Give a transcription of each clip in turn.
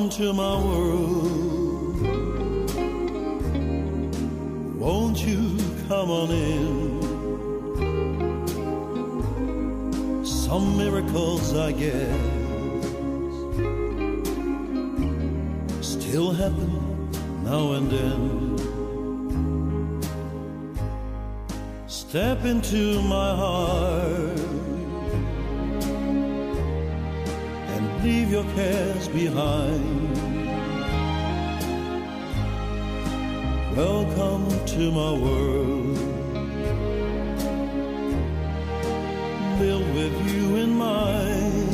Welcome to my world. Won't you come on in? Some miracles, I guess, still happen now and then. Step into my heart and leave your cares behind. Welcome to my world. Built with you in mind.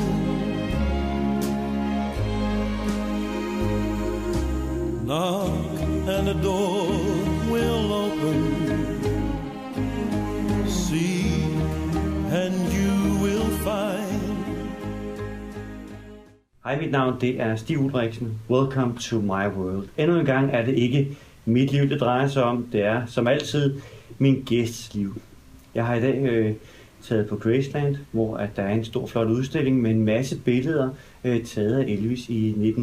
Knock and the door will open. See and you will find. Hej, mit navn det er Stig Ulrichsen. Welcome to my world. Endnu en gang er det ikke mit liv, det drejer sig om. Det er som altid min gæsts liv. Jeg har i dag taget på Graceland, hvor at der er en stor flot udstilling med en masse billeder taget af Elvis i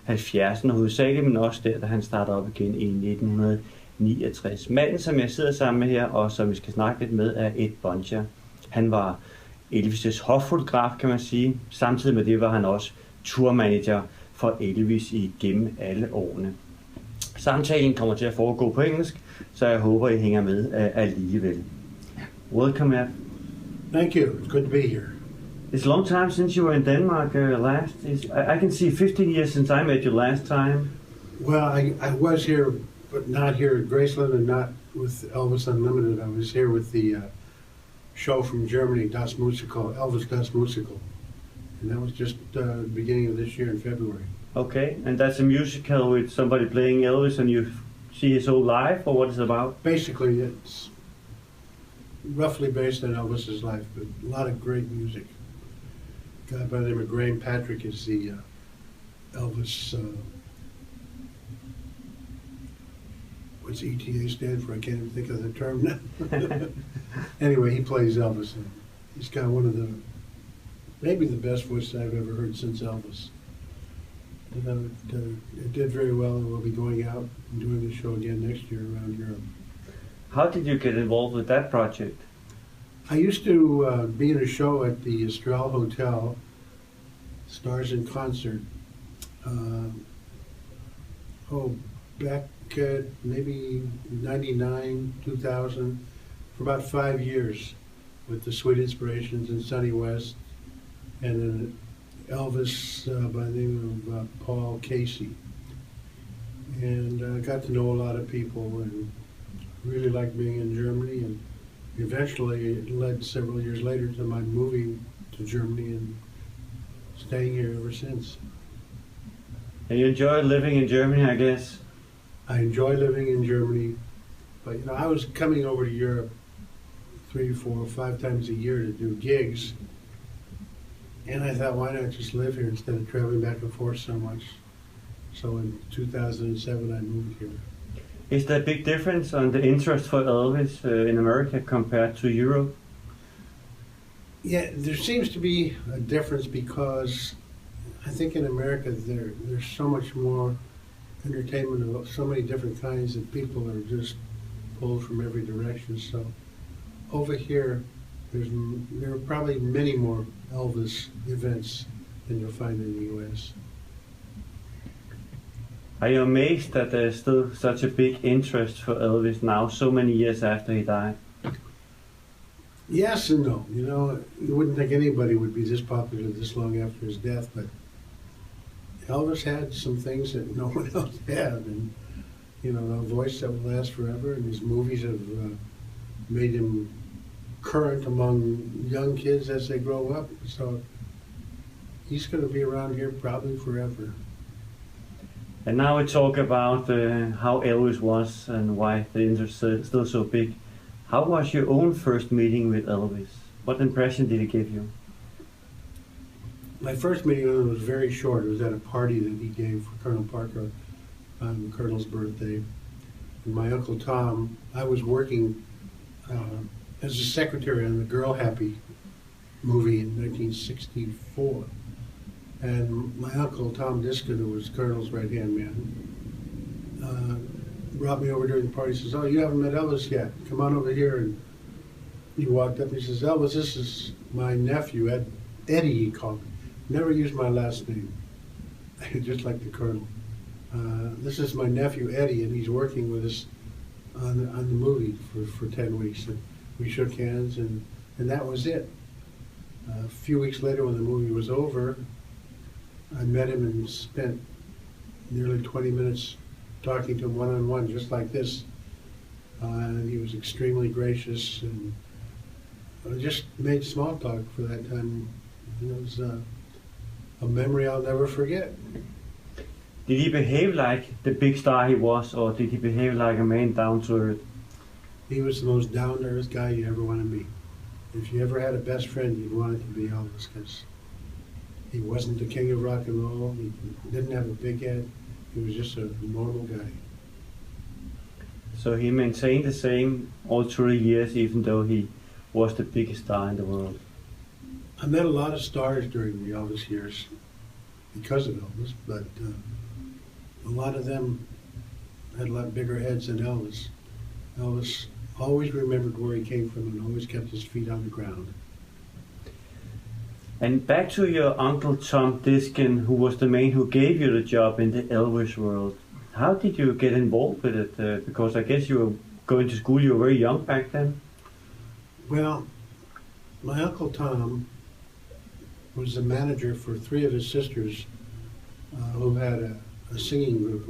1970'erne hovedsageligt, men også der, da han startede op igen i 1969. Manden, som jeg sidder sammen med her, og som vi skal snakke lidt med, er Ed Bonja. Han var Elvis' hoffotograf, kan man sige. Samtidig med det var han også tourmanager for Elvis igennem alle årene. Samtalen kommer til at foregå på engelsk, så jeg håber, I hænger med alligevel. Welcome, Ed. Thank you. It's good to be here. It's a long time since you were in Denmark last. I can see 15 years since I met you last time. Well, I was here, but not here at Graceland and not with Elvis Unlimited. I was here with the show from Germany, Das Musical, Elvis Das Musical. And that was just the beginning of this year in February. Okay, and that's a musical with somebody playing Elvis and you see his whole life, or what is it about? Basically, it's roughly based on Elvis's life, but a lot of great music. A guy by the name of Graham Patrick is the Elvis, what's ETA stand for? I can't even think of the term now. Anyway, he plays Elvis. And he's got one of the, maybe the best voices I've ever heard since Elvis. And, it did very well, and we'll be going out and doing the show again next year around Europe. How did you get involved with that project? I used to be in a show at the Astral Hotel, Stars in Concert, back at maybe 99, 2000, for about 5 years with the Sweet Inspirations and Sonny West, and then Elvis by the name of Paul Casey. And I got to know a lot of people and really liked being in Germany, and eventually it led several years later to my moving to Germany and staying here ever since. And you enjoy living in Germany, I guess? I enjoy living in Germany, but you know, I was coming over to Europe 3, 4, 5 times a year to do gigs, and I thought, why not just live here instead of traveling back and forth so much? So in 2007 I moved here. Is there a big difference on the interest for Elvis in America compared to Europe? Yeah, there seems to be a difference because I think in America there's so much more entertainment of so many different kinds that people are just pulled from every direction. So over here, there are probably many more Elvis events than you'll find in the U.S. Are you amazed that there's still such a big interest for Elvis now, so many years after he died? Yes and no. You know, you wouldn't think anybody would be this popular this long after his death, but Elvis had some things that no one else had, and you know, a voice that will last forever, and his movies have made him current among young kids as they grow up. So he's going to be around here probably forever. And now we talk about how Elvis was and why the interest is still so big. How was your own first meeting with Elvis? What impression did he give you? My first meeting with him was very short. It was at a party that he gave for Colonel Parker on the Colonel's birthday. And my Uncle Tom, I was working as a secretary on the Girl Happy movie in 1964. And my uncle, Tom Diskin, who was Colonel's right-hand man, brought me over during the party. He says, "Oh, you haven't met Elvis yet. Come on over here." And he walked up and he says, "Elvis, this is my nephew, Eddie," he called me. Never used my last name, just like the Colonel. "This is my nephew, Eddie, and he's working with us on the movie for 10 weeks. And we shook hands, and that was it. A few weeks later, when the movie was over, I met him and spent nearly 20 minutes talking to him one-on-one, just like this. And he was extremely gracious, and I just made small talk for that time. It was a memory I'll never forget. Did he behave like the big star he was, or did he behave like a man down to earth? He was the most down-to-earth guy you ever want to meet. If you ever had a best friend, you'd want it to be Elvis, because he wasn't the king of rock and roll. He didn't have a big head. He was just a normal guy. So he maintained the same all through the years, even though he was the biggest star in the world. I met a lot of stars during the Elvis years because of Elvis, but a lot of them had a lot bigger heads than Elvis. Elvis always remembered where he came from and always kept his feet on the ground. And back to your uncle Tom Diskin, who was the man who gave you the job in the Elvis world. How did you get involved with it? Because I guess you were going to school, you were very young back then. Well, my Uncle Tom was the manager for 3 of his sisters who had a singing group,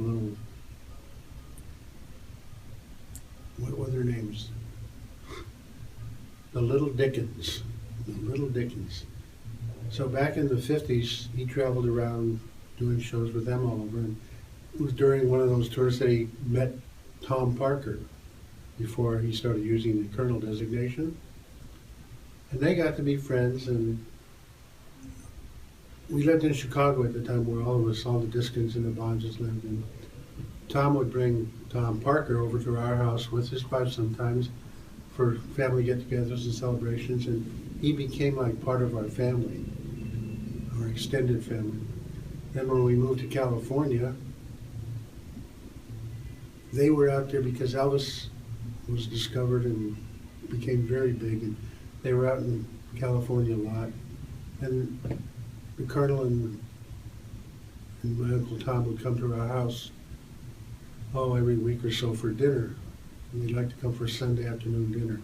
what were their names? The Little Dickens. The Little Dickens. So back in the 50s, he traveled around doing shows with them all over. And it was during one of those tours that he met Tom Parker before he started using the Colonel designation. And they got to be friends, and we lived in Chicago at the time where all the Diskins and the Bonjas lived. And Tom would bring Tom Parker over to our house with his wife sometimes for family get-togethers and celebrations, and he became like part of our family, our extended family. Then when we moved to California, they were out there because Elvis was discovered and became very big, and they were out in California a lot. And the Colonel and my Uncle Tom would come to our house, every week or so for dinner. And they'd like to come for Sunday afternoon dinner.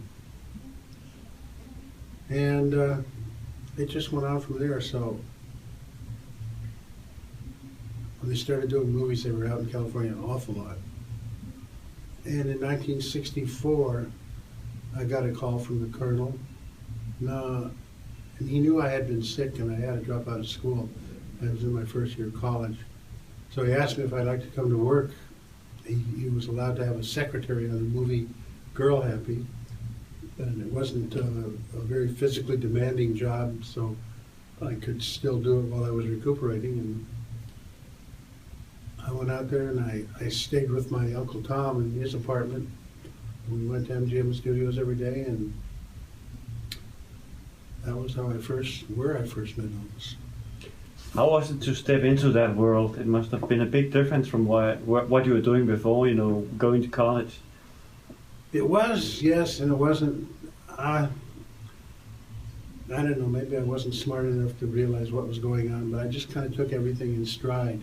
And it just went on from there. So when they started doing movies, they were out in California an awful lot. And in 1964, I got a call from the Colonel. And he knew I had been sick and I had to drop out of school. I was in my first year of college. So he asked me if I'd like to come to work. He was allowed to have a secretary on the movie Girl Happy, and it wasn't a very physically demanding job, so I could still do it while I was recuperating. And I went out there and I stayed with my Uncle Tom in his apartment. We went to MGM Studios every day, and that was where I first met Elvis. How was it to step into that world? It must have been a big difference from what you were doing before, going to college. It was, yes, and it wasn't. I don't know, maybe I wasn't smart enough to realize what was going on, but I just kind of took everything in stride.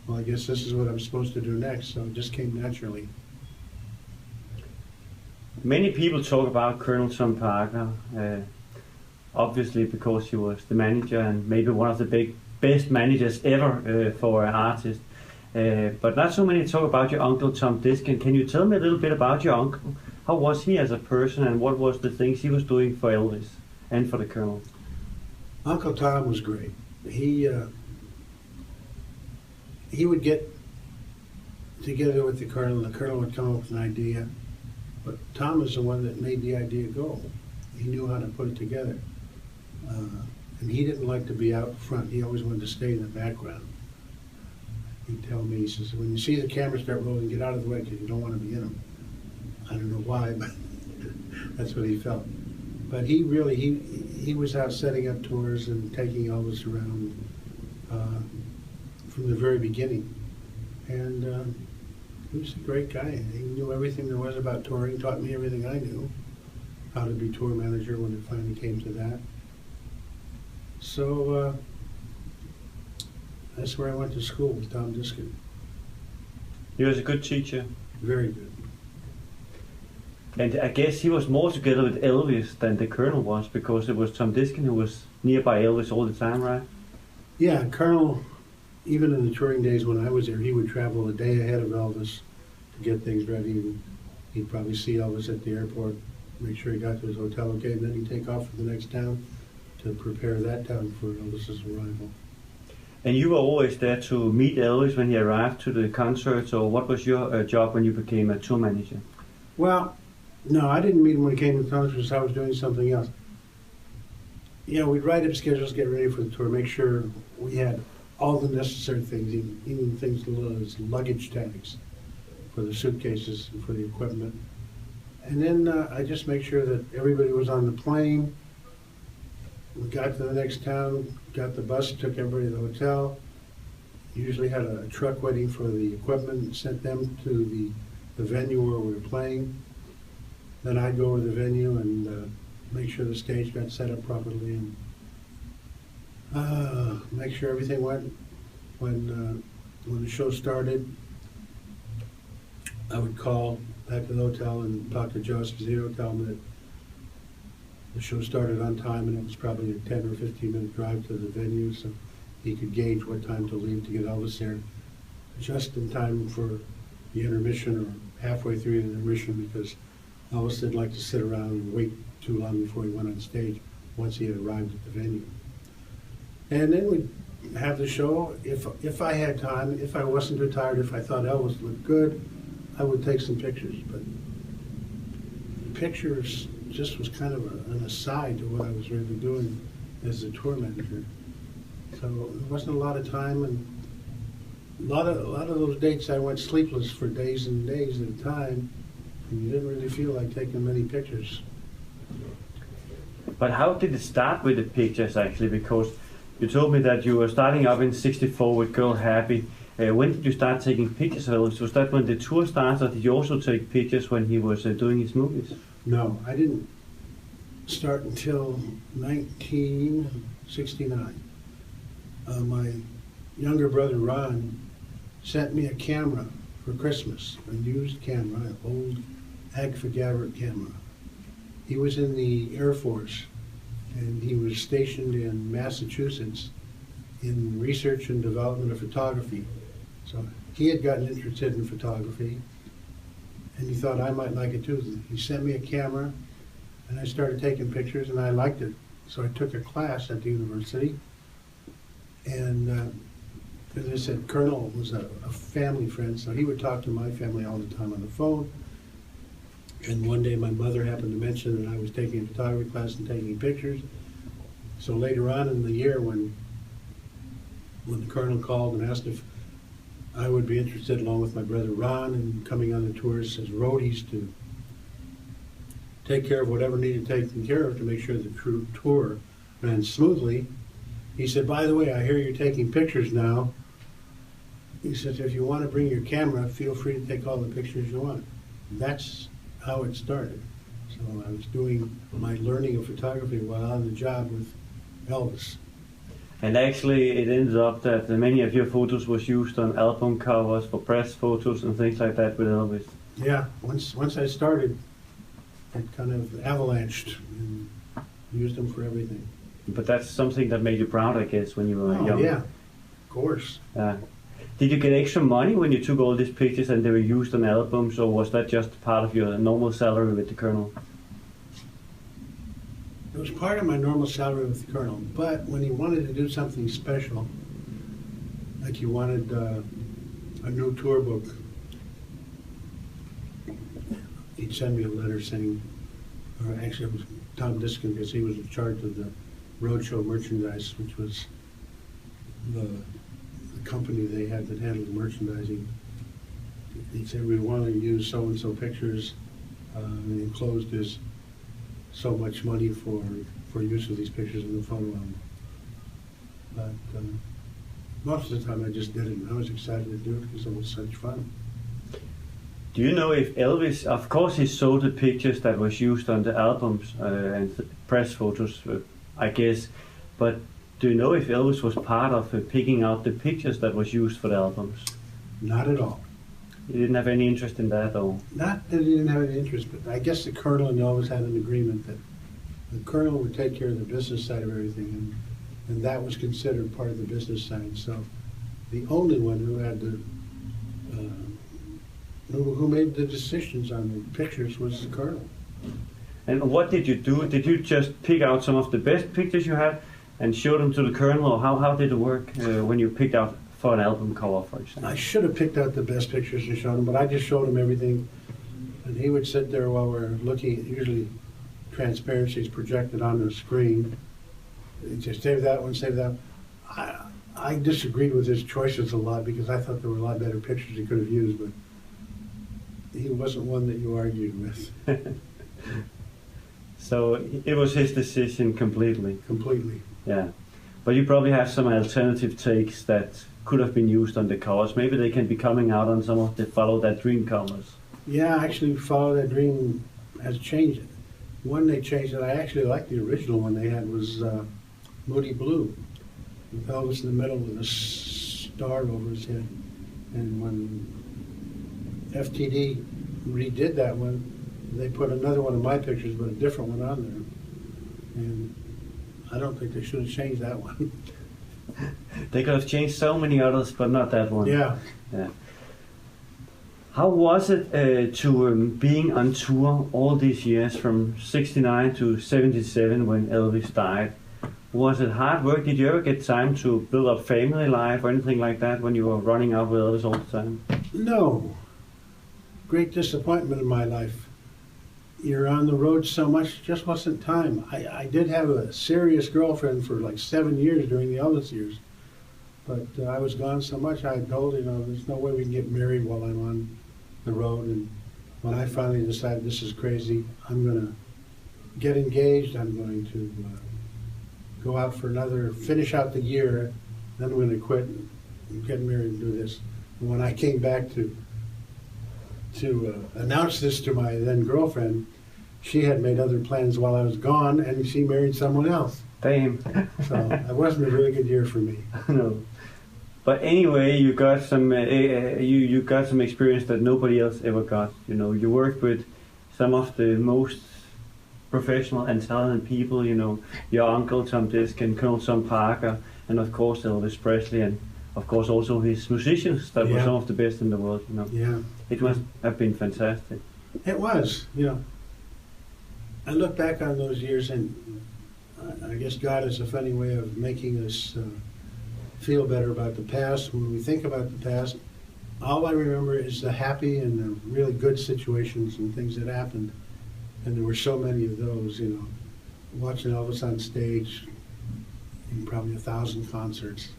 Well, I guess this is what I'm supposed to do next, so it just came naturally. Many people talk about Colonel Tom Parker, obviously because he was the manager and maybe one of the best managers ever for an artist. But not so many talk about your uncle Tom Diskin. Can you tell me a little bit about your uncle? How was he as a person, and what was the things he was doing for Elvis and for the Colonel? Uncle Tom was great. He would get together with the Colonel, and the Colonel would come up with an idea. But Tom was the one that made the idea go. He knew how to put it together. And he didn't like to be out front. He always wanted to stay in the background. He'd tell me, he says, when you see the camera start rolling, get out of the way because you don't want to be in them. I don't know why, but that's what he felt. But he was out setting up tours and taking Elvis around from the very beginning. And he was a great guy. He knew everything there was about touring, taught me everything I knew, how to be tour manager when it finally came to that. So that's where I went to school with Tom Diskin. He was a good teacher. Very good. And I guess he was more together with Elvis than the Colonel was, because it was Tom Diskin who was nearby Elvis all the time, right? Yeah, Colonel, even in the touring days when I was there, he would travel a day ahead of Elvis to get things ready. And he'd probably see Elvis at the airport, make sure he got to his hotel okay, and then he'd take off for the next town to prepare that town for Elvis's arrival. And you were always there to meet Elvis when he arrived to the concerts, or what was your job when you became a tour manager? Well, no, I didn't meet him when he came to the concerts. I was doing something else. You know, we'd write up schedules, get ready for the tour, make sure we had all the necessary things, even things as luggage tags for the suitcases and for the equipment. And then I just make sure that everybody was on the plane. We got to the next town, got the bus, took everybody to the hotel. Usually had a truck waiting for the equipment and sent them to the venue where we were playing. Then I'd go over to the venue and make sure the stage got set up properly and make sure everything went. When the show started, I would call back to the hotel and talk to Joe Esposito, tell him that the show started on time and it was probably a 10 or 15-minute drive to the venue, so he could gauge what time to leave to get Elvis there just in time for the intermission or halfway through the intermission, because Elvis didn't like to sit around and wait too long before he went on stage once he had arrived at the venue. And then we'd have the show. If I had time, if I wasn't too tired, if I thought Elvis looked good, I would take some pictures. But pictures just was kind of an aside to what I was really doing as a tour manager. So there wasn't a lot of time, and a lot of those dates I went sleepless for days and days at a time, and you didn't really feel like taking many pictures. But how did it start with the pictures actually? Because you told me that you were starting up in '64 with Girl Happy. When did you start taking pictures of Elvis? Was that when the tour started, or did you also take pictures when he was doing his movies? No, I didn't start until 1969. My younger brother Ron sent me a camera for Christmas, a used camera, an old Agfa Gabbert camera. He was in the Air Force, and he was stationed in Massachusetts in research and development of photography. So he had gotten interested in photography, and he thought I might like it too. He sent me a camera, and I started taking pictures, and I liked it. So I took a class at the university, and as I said, Colonel was a family friend, so he would talk to my family all the time on the phone. And one day my mother happened to mention that I was taking a photography class and taking pictures. So later on in the year, when the Colonel called and asked if I would be interested, along with my brother Ron, in coming on the tours as roadies to take care of whatever needed taken care of to make sure the tour ran smoothly, he said, "By the way, I hear you're taking pictures now." He said, "If you want to bring your camera, feel free to take all the pictures you want." That's how it started. So I was doing my learning of photography while on the job with Elvis. And actually it ended up that many of your photos was used on album covers, for press photos and things like that with Elvis. Yeah, once I started, it kind of avalanched and used them for everything. But that's something that made you proud, I guess, when you were young. Yeah, of course. Did you get extra money when you took all these pictures and they were used on albums, or was that just part of your normal salary with the Colonel? It was part of my normal salary with the Colonel, but when he wanted to do something special, like he wanted a new tour book, he'd send me a letter saying, or actually it was Tom Diskin, because he was in charge of the roadshow merchandise, which was the company they had that handled the merchandising. He said, "We want to use so-and-so pictures," and he enclosed his so much money for use of these pictures in the photo album. But Most of the time I just did it, and I was excited to do it because it was such fun. Do you know if Elvis, of course he saw the pictures that was used on the albums and press photos, I guess, but do you know if Elvis was part of picking out the pictures that was used for the albums? Not at all. He didn't have any interest in that, or? Not that he didn't have any interest, but I guess the Colonel and Elvis had an agreement that the Colonel would take care of the business side of everything, and that was considered part of the business side. So the only one who had the who made the decisions on the pictures was the Colonel. And what did you do? Did you just pick out some of the best pictures you had and show them to the Colonel, or how did it work when you picked out for an album cover, for example? I should have picked out the best pictures and shown him, but I just showed him everything, and he would sit there while we're looking at, usually transparency is projected on the screen. He'd just save that one, save that one. I disagreed with his choices a lot because I thought there were a lot better pictures he could have used, but he wasn't one that you argued with. So it was his decision completely? Completely. Yeah. But you probably have some alternative takes that could have been used on the covers. Maybe they can be coming out on some of the Follow That Dream covers. Yeah, actually Follow That Dream has changed it. One they changed it, I actually liked the original one they had, was Moody Blue, with Elvis in the middle with a star over his head. And when FTD redid that one, they put another one of my pictures, but a different one on there. And I don't think they should have changed that one. They could have changed so many others, but not that one. Yeah. Yeah. How was it being on tour all these years, from 69 to 77 when Elvis died? Was it hard work? Did you ever get time to build up family life or anything like that when you were running out with Elvis all the time? No. Great disappointment in my life. You're on the road so much, just wasn't time. I did have a serious girlfriend for like 7 years during the Elvis years, but I was gone so much. I told her, there's no way we can get married while I'm on the road. And when I finally decided this is crazy, I'm going to get engaged. I'm going to go out for finish out the year, then I'm going to quit and get married and do this. And when I came back to announce this to my then girlfriend, she had made other plans while I was gone, and she married someone else. Damn. So it wasn't a really good year for me. No. But anyway, you got some you got some experience that nobody else ever got. You worked with some of the most professional and talented people. Your uncle Tom Diskin, Colonel Tom Parker, and of course Elvis Presley, and of course also his musicians that were some of the best in the world. Yeah. It must have been fantastic. It was. I look back on those years, and I guess God has a funny way of making us feel better about the past. When we think about the past, all I remember is the happy and the really good situations and things that happened. And there were so many of those, watching Elvis on stage in probably 1,000 concerts.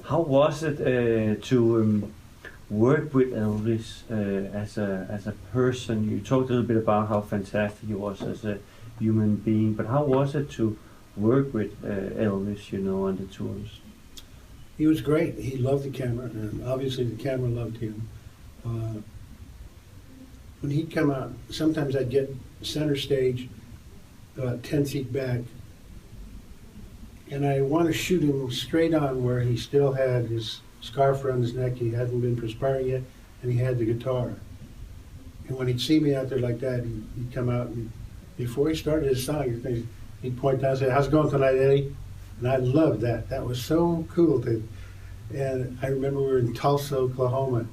How was it to work with Elvis as a person? You talked a little bit about how fantastic he was as a human being, but how was it to work with Elvis, on the tours? He was great. He loved the camera, and obviously the camera loved him. When he'd come out, sometimes I'd get center stage about 10 feet back, and I want to shoot him straight on where he still had his scarf around his neck. He hadn't been perspiring yet, and he had the guitar. And when he'd see me out there like that, he'd come out, and before he started his song, he'd point down and say, "How's it going tonight, Eddie?" And I loved that. That was so cool. And I remember we were in Tulsa, Oklahoma,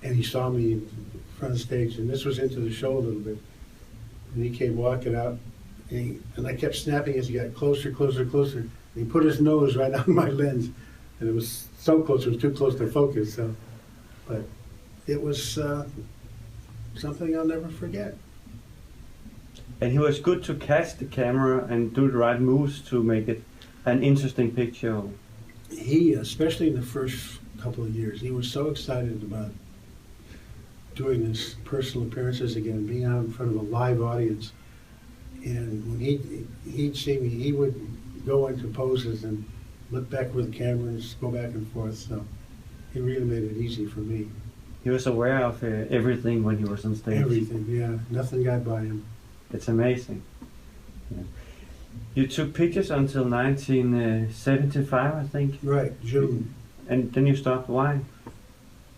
and he saw me in front of the stage, and this was into the show a little bit. And he came walking out, and I kept snapping as he got closer, closer, closer. And he put his nose right on my lens, and it was so close, it was too close to focus. But it was something I'll never forget. And he was good to catch the camera and do the right moves to make it an interesting picture. He, especially in the first couple of years, he was so excited about doing his personal appearances again, being out in front of a live audience. And when he'd see me, he would go into poses and look back with the camera and just go back and forth. So he really made it easy for me. He was aware of everything when he was on stage. Everything, yeah. Nothing got by him. It's amazing. Yeah. You took pictures until 1975, I think. Right, June. And then you stopped. Why?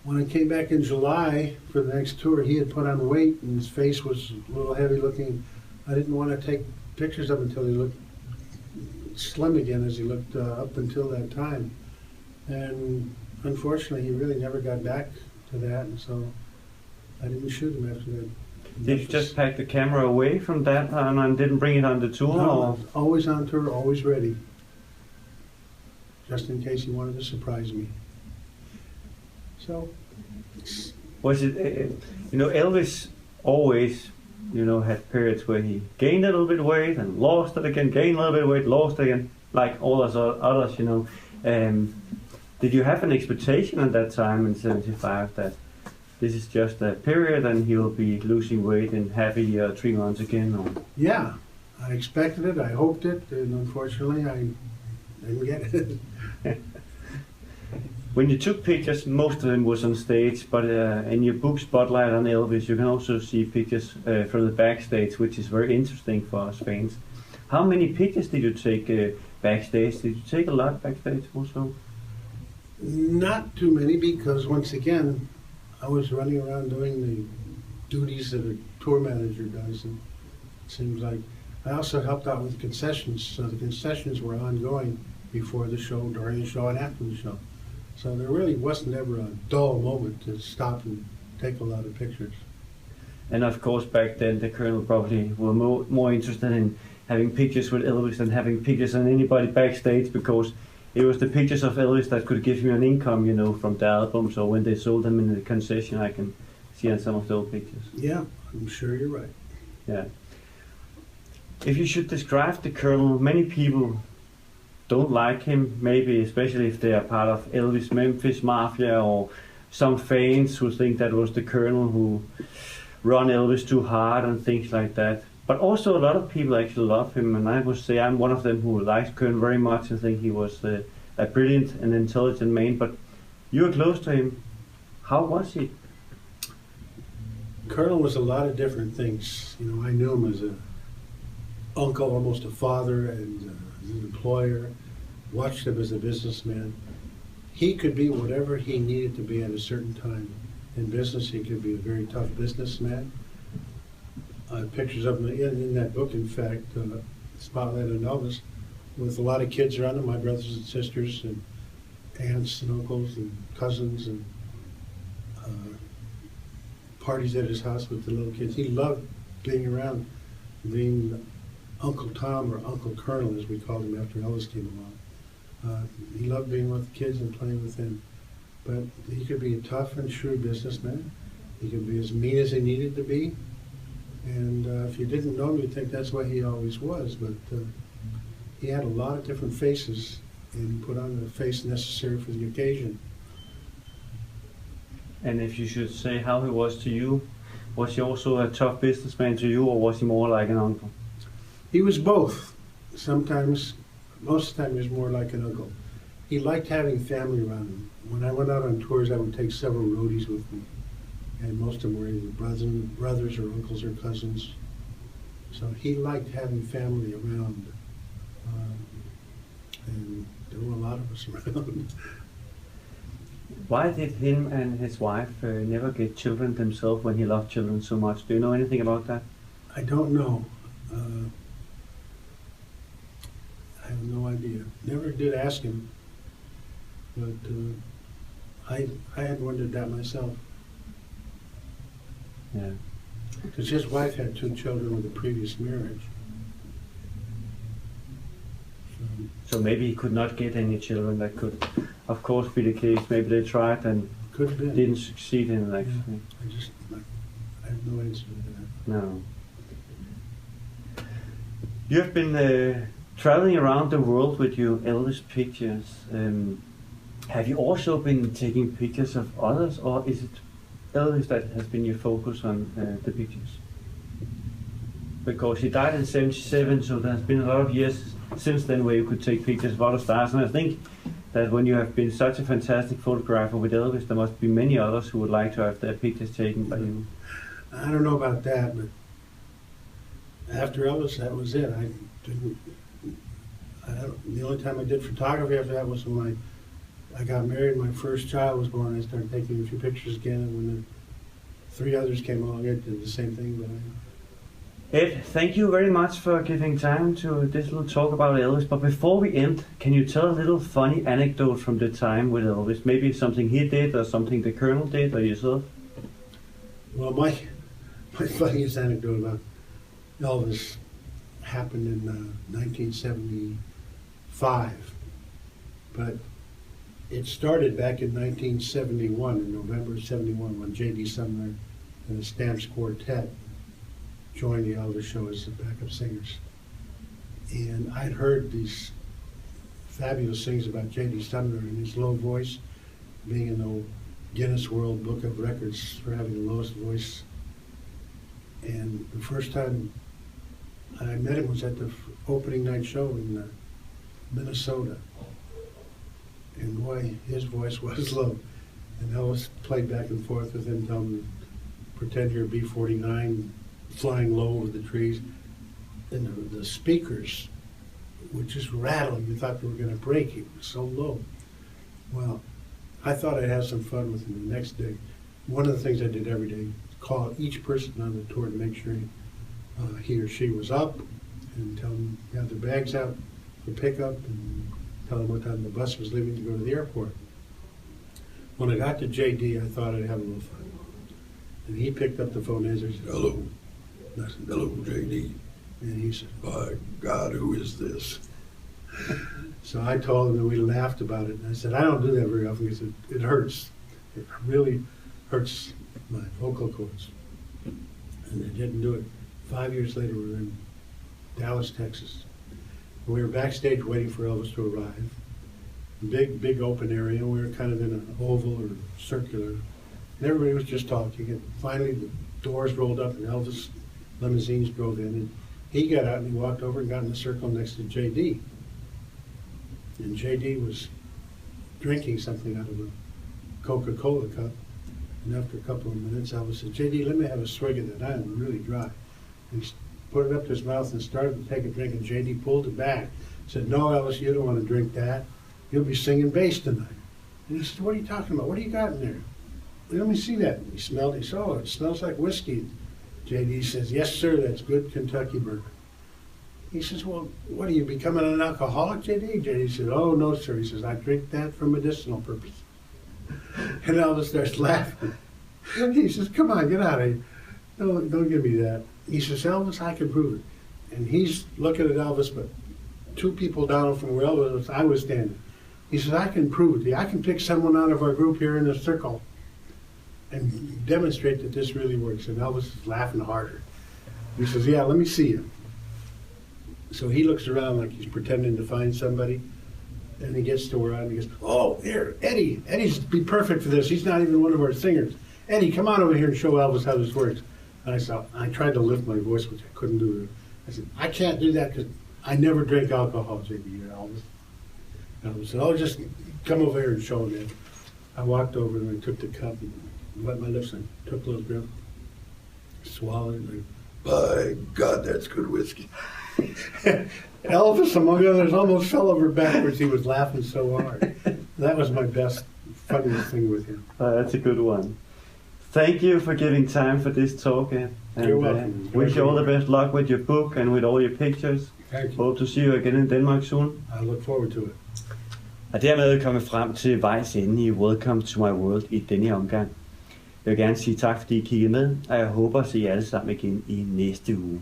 When I came back in July for the next tour, he had put on weight and his face was a little heavy looking. I didn't want to take pictures of him until he looked slim again as he looked up until that time. And unfortunately, he really never got back to that, and so I didn't shoot him after that. Did you just pack the camera away from that and didn't bring it on the tour? No, or? always on tour, always ready. Just in case he wanted to surprise me. So. Was it, Elvis always, had periods where he gained a little bit of weight and lost it again, gained a little bit of weight, lost it again, like all us others, Did you have an expectation at that time in 75 that this is just a period and he'll be losing weight in half a year, 3 months again? Or? Yeah, I expected it, I hoped it, and unfortunately I didn't get it. When you took pictures, most of them was on stage, but in your book Spotlight on Elvis, you can also see pictures from the backstage, which is very interesting for us fans. How many pictures did you take backstage? Did you take a lot backstage also? Not too many, because once again, I was running around doing the duties that a tour manager does, and it seems like I also helped out with concessions, so the concessions were ongoing before the show, during the show, and after the show. So there really wasn't ever a dull moment to stop and take a lot of pictures. And of course, back then, the Colonel probably were more interested in having pictures with Elvis than having pictures on anybody backstage, because it was the pictures of Elvis that could give you an income, from the album. So when they sold them in the concession, I can see on some of those pictures. Yeah, I'm sure you're right. Yeah. If you should describe the Colonel, many people don't like him, maybe especially if they are part of Elvis Memphis Mafia, or some fans who think that was the Colonel who run Elvis too hard and things like that. But also a lot of people actually love him, and I would say I'm one of them who likes Colonel very much and think he was a brilliant and intelligent man. But you were close to him. How was he? Colonel was a lot of different things. I knew him as an uncle, almost a father, and as an employer. Watched him as a businessman. He could be whatever he needed to be at a certain time. In business, he could be a very tough businessman. Pictures of him in that book, in fact, Spotlight on Elvis, with a lot of kids around him, my brothers and sisters, and aunts and uncles and cousins, and parties at his house with the little kids. He loved being around, being Uncle Tom, or Uncle Colonel, as we called him after Elvis came along. He loved being with the kids and playing with them. But he could be a tough and shrewd businessman. He could be as mean as he needed to be. And if you didn't know him, you'd think that's what he always was. But he had a lot of different faces, and put on the face necessary for the occasion. And if you should say how he was to you, was he also a tough businessman to you, or was he more like an uncle? He was both. Sometimes, most of the time, he was more like an uncle. He liked having family around him. When I went out on tours, I would take several roadies with me. And most of them were either brothers or uncles or cousins. So he liked having family around. And there were a lot of us around. Why did him and his wife never get children themselves when he loved children so much? Do you know anything about that? I don't know. I have no idea. Never did ask him. But I had wondered that myself. Yeah. Because his wife had 2 children with a previous marriage. So maybe he could not get any children. That could, of course, be the case. Maybe they tried and could have been. Didn't succeed in it, actually. Yeah, I have no answer to that. No. You have been traveling around the world with your Elvis pictures. Have you also been taking pictures of others, or is it Elvis that has been your focus on the pictures? Because he died in '77, so there's been a lot of years since then where you could take pictures of other stars. And I think that when you have been such a fantastic photographer with Elvis, there must be many others who would like to have their pictures taken by you. I don't know about that, but after Elvis, that was it. The only time I did photography after that was when I got married, my first child was born. I started taking a few pictures again, and when the 3 others came along, I did the same thing. But Ed, thank you very much for giving time to this little talk about Elvis. But before we end, can you tell a little funny anecdote from the time with Elvis? Maybe something he did, or something the Colonel did, or yourself? Well, my funniest anecdote about Elvis happened in 1975, but it started back in 1971, in November 71, when J.D. Sumner and the Stamps Quartet joined the Elvis show as the backup singers. And I'd heard these fabulous things about J.D. Sumner and his low voice, being in the Guinness World Book of Records for having the lowest voice. And the first time I met him was at the opening night show in Minnesota. And boy, his voice was low. And Elvis played back and forth with him, telling him, pretend you're B-49 flying low over the trees. And the speakers would just rattle. You thought they were going to break. It was so low. Well, I thought I'd have some fun with him the next day. One of the things I did every day, call each person on the tour to make sure he or she was up, and tell them to have their bags out for pickup, and tell them what time the bus was leaving to go to the airport. When I got to JD, I thought I'd have a little fun. And he picked up the phone and said, "Hello." And I said, "Hello, JD." And he said, "My God, who is this?" So I told him, and we laughed about it. And I said, "I don't do that very often because it hurts. It really hurts my vocal cords." And I didn't do it. 5 years later, we were in Dallas, Texas. We were backstage waiting for Elvis to arrive. Big open area. We were kind of in an oval or circular. And everybody was just talking. And finally, the doors rolled up and Elvis limousines drove in. And he got out and he walked over and got in the circle next to JD. And JD was drinking something out of a Coca-Cola cup. And after a couple of minutes, Elvis said, "JD, let me have a swig of that. I am really dry." And he put it up to his mouth and started to take a drink, and JD pulled it back. Said, "No, Elvis, you don't want to drink that. You'll be singing bass tonight." And he said, "What are you talking about? What do you got in there?" "Let me see that." And he smelled it. He said, "Oh, it smells like whiskey." JD says, "Yes, sir, that's good Kentucky bourbon." He says, "Well, what, are you becoming an alcoholic, JD?" JD said, "Oh, no, sir." He says, "I drink that for medicinal purposes." And Elvis starts laughing. He says, "Come on, get out of here. Don't give me that." He says, "Elvis, I can prove it." And he's looking at Elvis, but 2 people down from where Elvis I was standing. He says, "I can prove it to you. I can pick someone out of our group here in the circle and demonstrate that this really works." And Elvis is laughing harder. He says, "Yeah, let me see you." So he looks around like he's pretending to find somebody. And he gets to where I am and he goes, "Oh, here, Eddie. Eddie's be perfect for this. He's not even one of our singers. Eddie, come on over here and show Elvis how this works." And I tried to lift my voice, which I couldn't do. I said, "I can't do that because I never drink alcohol, JB, Elvis." And Elvis said, "Oh, just come over here and show him." I walked over and I took the cup and wet my lips and took a little drink, swallowed it, and "My God, that's good whiskey." Elvis, among others, almost fell over backwards. He was laughing so hard. That was my best, funniest thing with him. That's a good one. Thank you for giving time for this talk, Ed. And You're welcome. Wish you all the best luck with your book and with all your pictures. Thank you. Hope to see you again in Denmark soon. I look forward to it. Og dermed er vi kommet frem til vejs ende i Welcome to my world i denne omgang. Jeg vil gerne sige tak, fordi I kiggede med, og jeg håber at se jer alle sammen igen i næste uge.